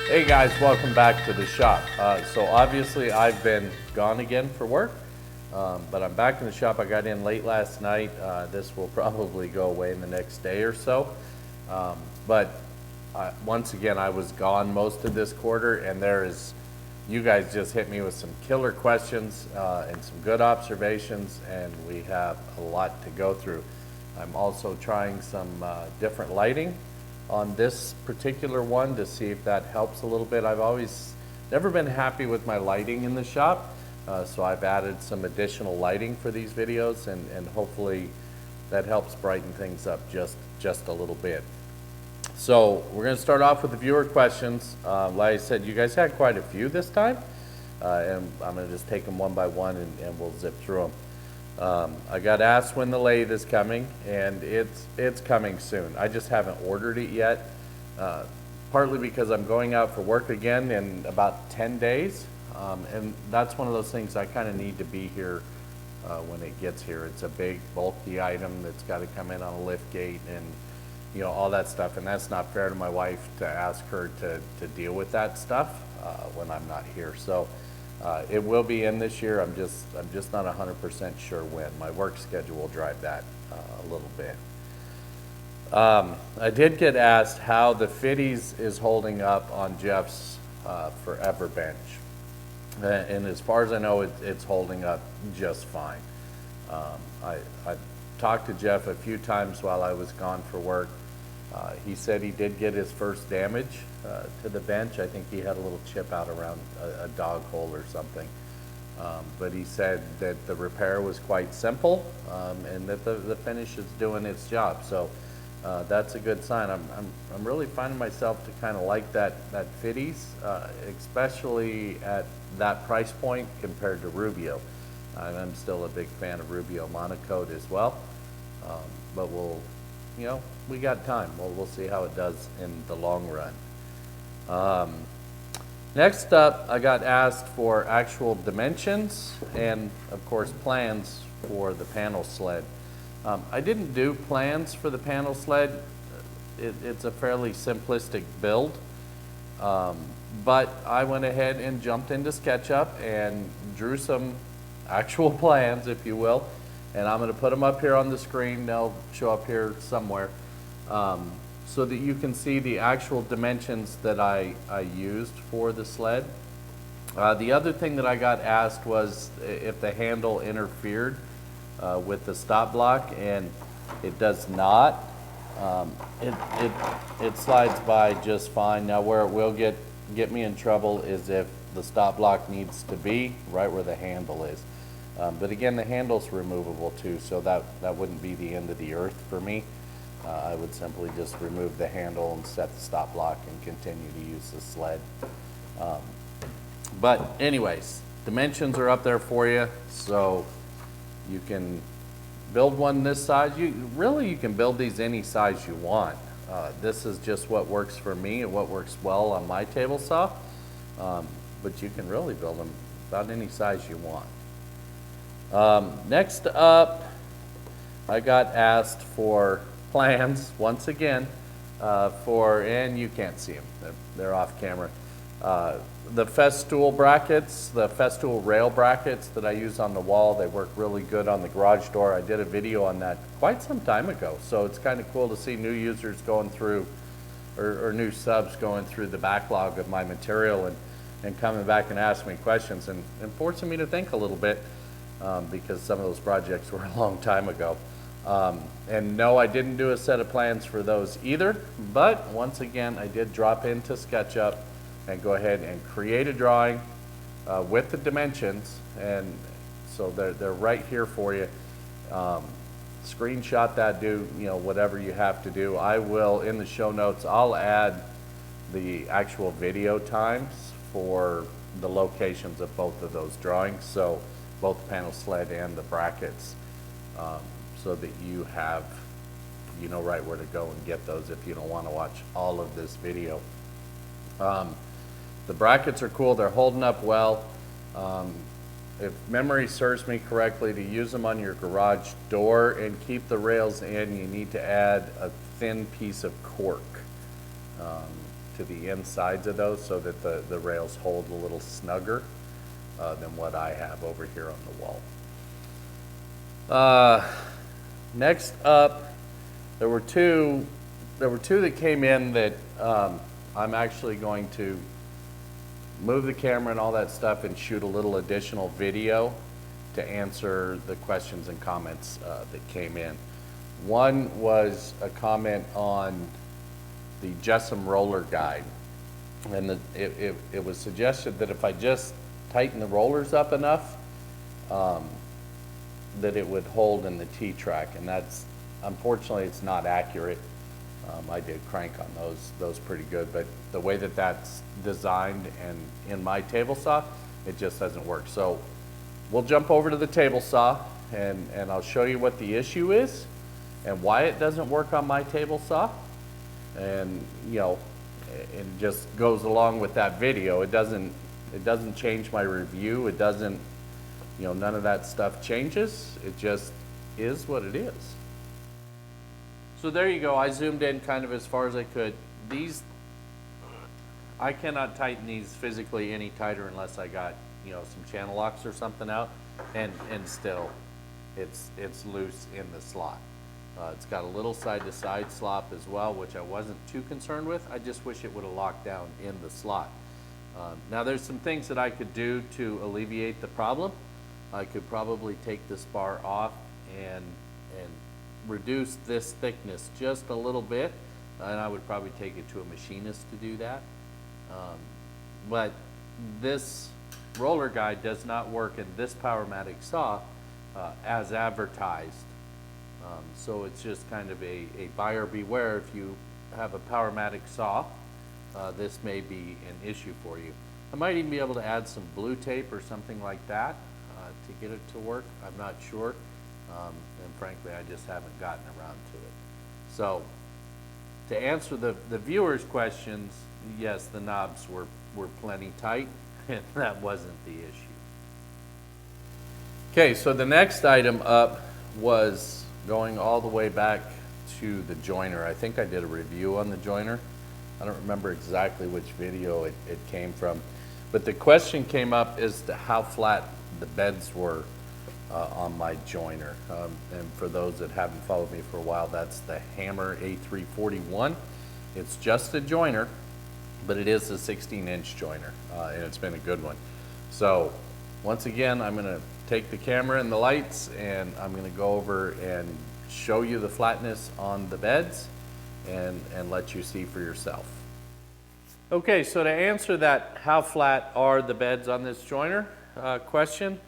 Hey guys, welcome back to the shop. So obviously I've been gone again for work, but I'm back in the shop. I got in late last night. This will probably go away in the next day or so. But once again, I was gone most of this quarter, and you guys just hit me with some killer questions and some good observations, and we have a lot to go through. I'm also trying some different lighting on this particular one to see if that helps a little bit. I've always never been happy with my lighting in the shop, so I've added some additional lighting for these videos, and hopefully that helps brighten things up just a little bit. So we're going to start off with the viewer questions. Like I said, you guys had quite a few this time, and I'm going to just take them one by one and we'll zip through them. I got asked when the lathe is coming, and it's coming soon. I just haven't ordered it yet, partly because I'm going out for work again in about 10 days, and that's one of those things I kind of need to be here when it gets here. It's a big, bulky item that's got to come in on a lift gate and all that stuff, and that's not fair to my wife to ask her to deal with that stuff when I'm not here. So it will be in this year. I'm just not 100% sure when. My work schedule will drive that a little bit. I did get asked how the Fiddes is holding up on Jeff's forever bench, and as far as I know, it's holding up just fine. I talked to Jeff a few times while I was gone for work. He said he did get his first damage to the bench. I think he had a little chip out around a dog hole or something. But he said that the repair was quite simple, and that the finish is doing its job. So that's a good sign. I'm really finding myself to kind of like that Fiddes, especially at that price point compared to Rubio. And I'm still a big fan of Rubio Monocoat as well. But we got time. We'll see how it does in the long run. Next up, I got asked for actual dimensions and, of course, plans for the panel sled. I didn't do plans for the panel sled. It's a fairly simplistic build, but I went ahead and jumped into Sketchup and drew some actual plans, if you will, and I'm going to put them up here on the screen. They'll show up here somewhere, so that you can see the actual dimensions that I used for the sled. The other thing that I got asked was if the handle interfered with the stop block, and it does not. It slides by just fine. Now where it will get me in trouble is if the stop block needs to be right where the handle is. But again, the handle's removable too, so that wouldn't be the end of the earth for me. I would simply just remove the handle and set the stop block and continue to use the sled. But anyways, dimensions are up there for you, so you can build one this size. You can build these any size you want. This is just what works for me and what works well on my table saw. But you can really build them about any size you want. Next up, I got asked for plans once again and you can't see them, they're off camera. The festool brackets, the festool rail brackets that I use on the wall, they work really good on the garage door. I did a video on that quite some time ago, so it's kind of cool to see new users going through, or new subs going through the backlog of my material and coming back and asking me questions and forcing me to think a little bit. Because some of those projects were a long time ago. And no, I didn't do a set of plans for those either, but once again, I did drop into SketchUp and go ahead and create a drawing with the dimensions, and so they're right here for you. Screenshot that, do whatever you have to do. I will, in the show notes, I'll add the actual video times for the locations of both of those drawings, so both the panel sled and the brackets, so that you know right where to go and get those if you don't want to watch all of this video. The brackets are cool. They're holding up well. If memory serves me correctly, to use them on your garage door and keep the rails in, you need to add a thin piece of cork to the insides of those so that the rails hold a little snugger than what I have over here on the wall. Next up, there were two that came in that I'm actually going to move the camera and all that stuff and shoot a little additional video to answer the questions and comments that came in. One was a comment on the Jessam roller guide, and it was suggested that if I just tighten the rollers up enough, that it would hold in the T-track, and that's, unfortunately, it's not accurate. I did crank on those pretty good, but the way that that's designed and in my table saw, it just doesn't work. So we'll jump over to the table saw, and I'll show you what the issue is and why it doesn't work on my table saw. And you know, it just goes along with that video. It doesn't change my review. It doesn't, you know, none of that stuff changes. It just is what it is. So there you go. I zoomed in kind of as far as I could. These, I cannot tighten these physically any tighter unless I got, you know, some channel locks or something out, and still it's loose in the slot. It's got a little side-to-side slop as well, which I wasn't too concerned with. I just wish it would have locked down in the slot. Now there's some things that I could do to alleviate the problem. I could probably take this bar off and reduce this thickness just a little bit, and I would probably take it to a machinist to do that. But this roller guide does not work in this Powermatic saw as advertised. So it's just kind of a buyer beware. If you have a Powermatic saw, this may be an issue for you. I might even be able to add some blue tape or something like that to get it to work. I'm not sure. And frankly, I just haven't gotten around to it. So to answer the viewers' questions, yes, the knobs were plenty tight, and that wasn't the issue. Okay, so the next item up was going all the way back to the joiner. I think I did a review on the joiner. I don't remember exactly which video it came from, but the question came up as to how flat the beds were on my joiner. And for those that haven't followed me for a while, that's the Hammer A341. It's just a joiner, but it is a 16-inch joiner, and it's been a good one. So once again, I'm gonna take the camera and the lights, and I'm gonna go over and show you the flatness on the beds and let you see for yourself. Okay, so to answer that, how flat are the beds on this joiner question,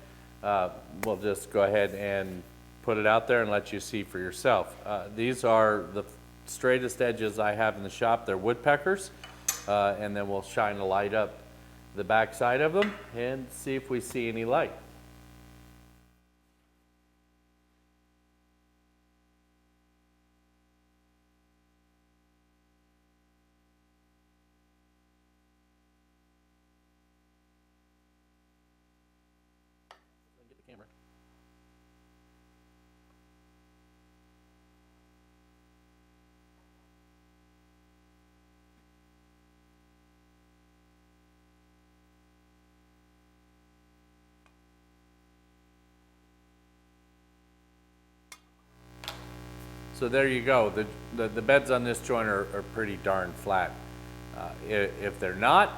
we'll just go ahead and put it out there and let you see for yourself. These are the straightest edges I have in the shop. They're woodpeckers, and then we'll shine a light up the back side of them and see if we see any light. Get the camera. So there you go. The beds on this joiner are pretty darn flat. If they're not,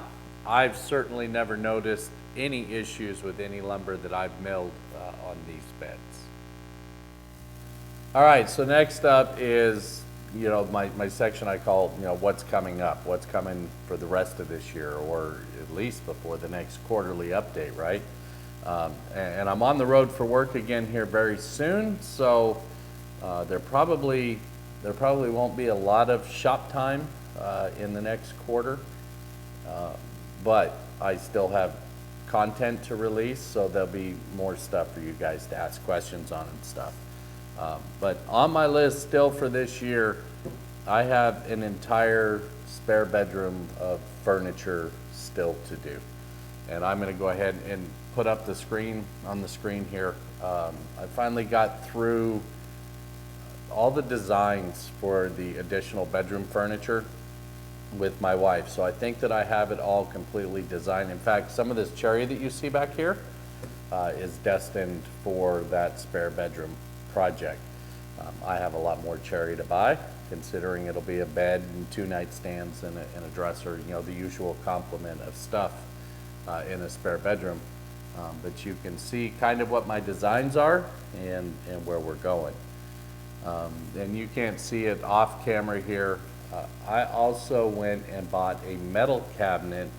I've certainly never noticed any issues with any lumber that I've milled on these beds. All right, so next up is, you know, my section I call, you know, what's coming up, what's coming for the rest of this year, or at least before the next quarterly update, right? And I'm on the road for work again here very soon, so there probably won't be a lot of shop time in the next quarter, but I still have content to release, so there'll be more stuff for you guys to ask questions on and stuff. But on my list still for this year, I have an entire spare bedroom of furniture still to do. And I'm gonna go ahead and put up the screen on the screen here. I finally got through all the designs for the additional bedroom furniture. with my wife. So I think that I have it all completely designed. In fact, some of this cherry that you see back here is destined for that spare bedroom project. I have a lot more cherry to buy, considering it'll be a bed and 2 nightstands and a dresser, you know, the usual complement of stuff in a spare bedroom. But you can see kind of what my designs are and where we're going. And you can't see it off camera here. I also went and bought a metal cabinet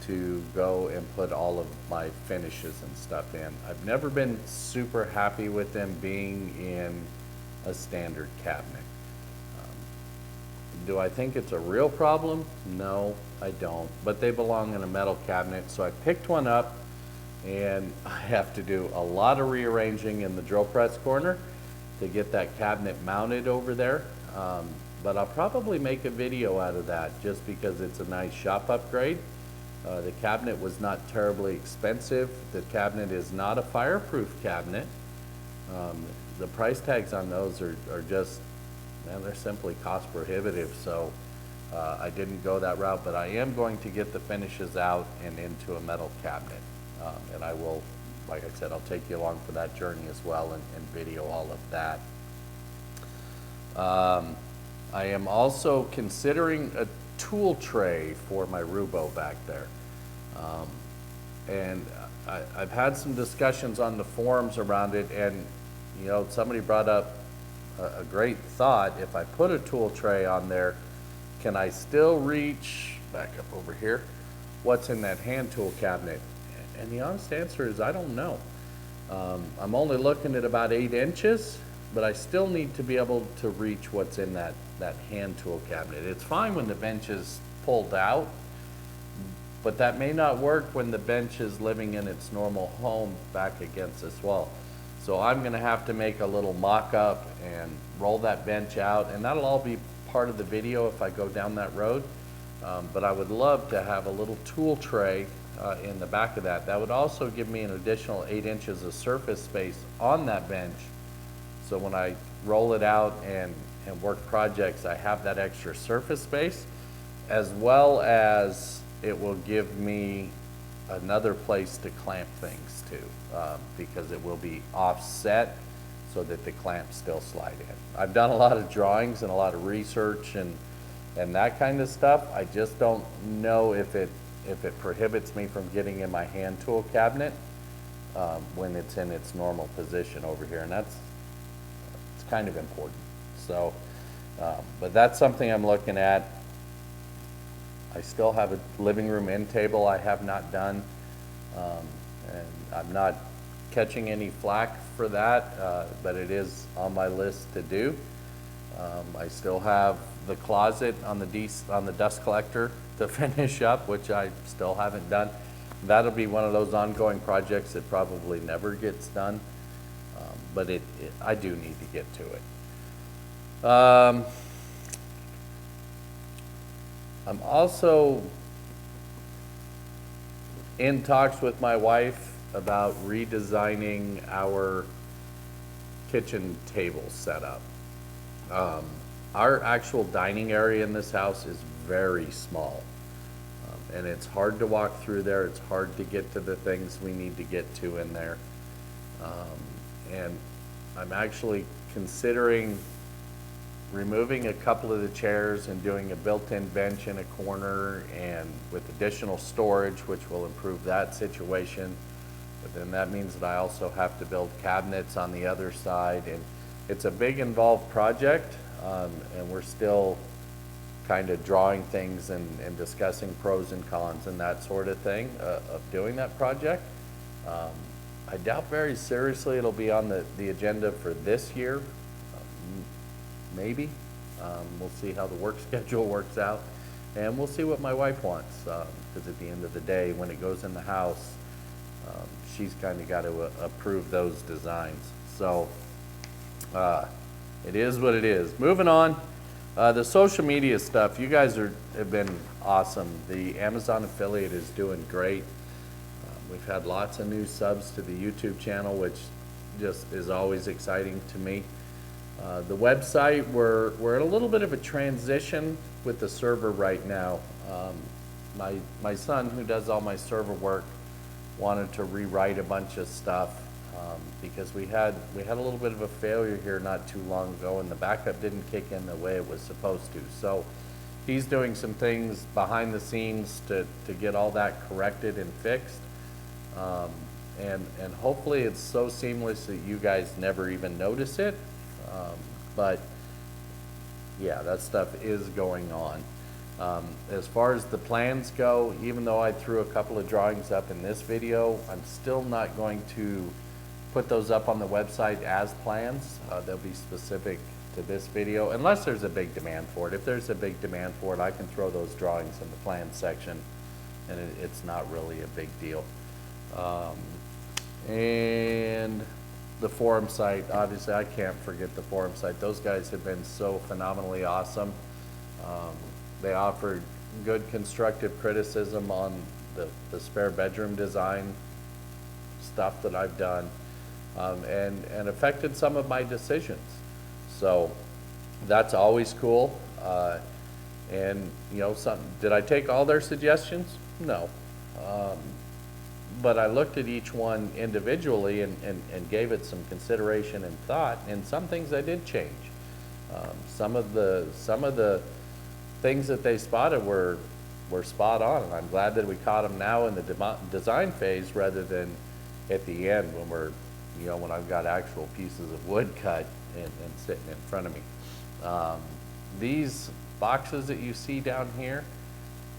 to go and put all of my finishes and stuff in. I've never been super happy with them being in a standard cabinet. Do I think it's a real problem? No, I don't. But they belong in a metal cabinet, so I picked one up, and I have to do a lot of rearranging in the drill press corner to get that cabinet mounted over there. But I'll probably make a video out of that just because it's a nice shop upgrade. The cabinet was not terribly expensive. The cabinet is not a fireproof cabinet. The price tags on those are just, man, they're simply cost prohibitive. So I didn't go that route, but I am going to get the finishes out and into a metal cabinet. And I will, like I said, I'll take you along for that journey as well and video all of that. I am also considering a tool tray for my Rubo back there. And I've had some discussions on the forums around it, and you know, somebody brought up a great thought. If I put a tool tray on there, can I still reach, back up over here, what's in that hand tool cabinet? And the honest answer is I don't know. I'm only looking at about 8 inches, but I still need to be able to reach what's in that hand tool cabinet. It's fine when the bench is pulled out, but that may not work when the bench is living in its normal home back against this wall. So I'm gonna have to make a little mock-up and roll that bench out, and that'll all be part of the video if I go down that road. But I would love to have a little tool tray in the back of that. That would also give me an additional 8 inches of surface space on that bench. So when I roll it out and work projects, I have that extra surface space, as well as it will give me another place to clamp things to, because it will be offset so that the clamps still slide in. I've done a lot of drawings and a lot of research and that kind of stuff. I just don't know if it prohibits me from getting in my hand tool cabinet when it's in its normal position over here, and it's kind of important. So, but that's something I'm looking at. I still have a living room end table I have not done, and I'm not catching any flack for that, but it is on my list to do. I still have the closet on the dust collector to finish up, which I still haven't done. That'll be one of those ongoing projects that probably never gets done, but I do need to get to it. I'm also in talks with my wife about redesigning our kitchen table setup. Our actual dining area in this house is very small, and it's hard to walk through there. It's hard to get to the things we need to get to in there. And I'm actually considering removing a couple of the chairs and doing a built-in bench in a corner and with additional storage, which will improve that situation. But then that means that I also have to build cabinets on the other side, and it's a big involved project, and we're still kind of drawing things and discussing pros and cons and that sort of thing of doing that project. I doubt very seriously it'll be on the agenda for this year. Maybe. We'll see how the work schedule works out, and we'll see what my wife wants, because at the end of the day, when it goes in the house, she's kind of got to approve those designs. So it is what it is. Moving on, the social media stuff, you guys have been awesome. The Amazon affiliate is doing great. We've had lots of new subs to the YouTube channel, which just is always exciting to me. The website, we're at a little bit of a transition with the server right now. My son, who does all my server work, wanted to rewrite a bunch of stuff because we had a little bit of a failure here not too long ago, and the backup didn't kick in the way it was supposed to. So he's doing some things behind the scenes to get all that corrected and fixed. And hopefully it's so seamless that you guys never even notice it. But yeah, that stuff is going on. As far as the plans go, even though I threw a couple of drawings up in this video, I'm still not going to put those up on the website as plans. They'll be specific to this video, unless there's a big demand for it. If there's a big demand for it, I can throw those drawings in the plan section, and it's not really a big deal. And the forum site, obviously I can't forget the forum site. Those guys have been so phenomenally awesome. They offered good constructive criticism on the spare bedroom design stuff that I've done, and affected some of my decisions. So that's always cool. And you know, did I take all their suggestions? No. But I looked at each one individually and gave it some consideration and thought, and some things I did change. Some of the things that they spotted were spot on, and I'm glad that we caught them now in the design phase rather than at the end when I've got actual pieces of wood cut and sitting in front of me. These boxes that you see down here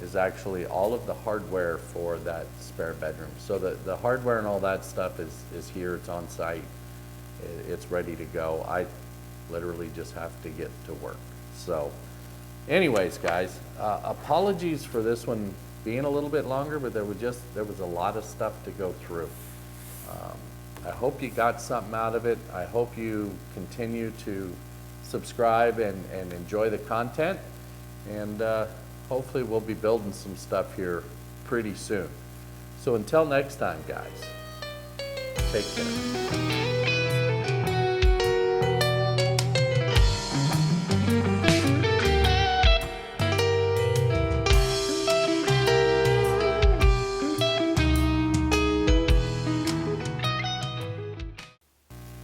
is actually all of the hardware for that spare bedroom. So the hardware and all that stuff is here, it's on site, it's ready to go. I literally just have to get to work. So anyways, guys, apologies for this one being a little bit longer, but there was a lot of stuff to go through. I hope you got something out of it. I hope you continue to subscribe and enjoy the content, and hopefully we'll be building some stuff here pretty soon. So until next time, guys, take care.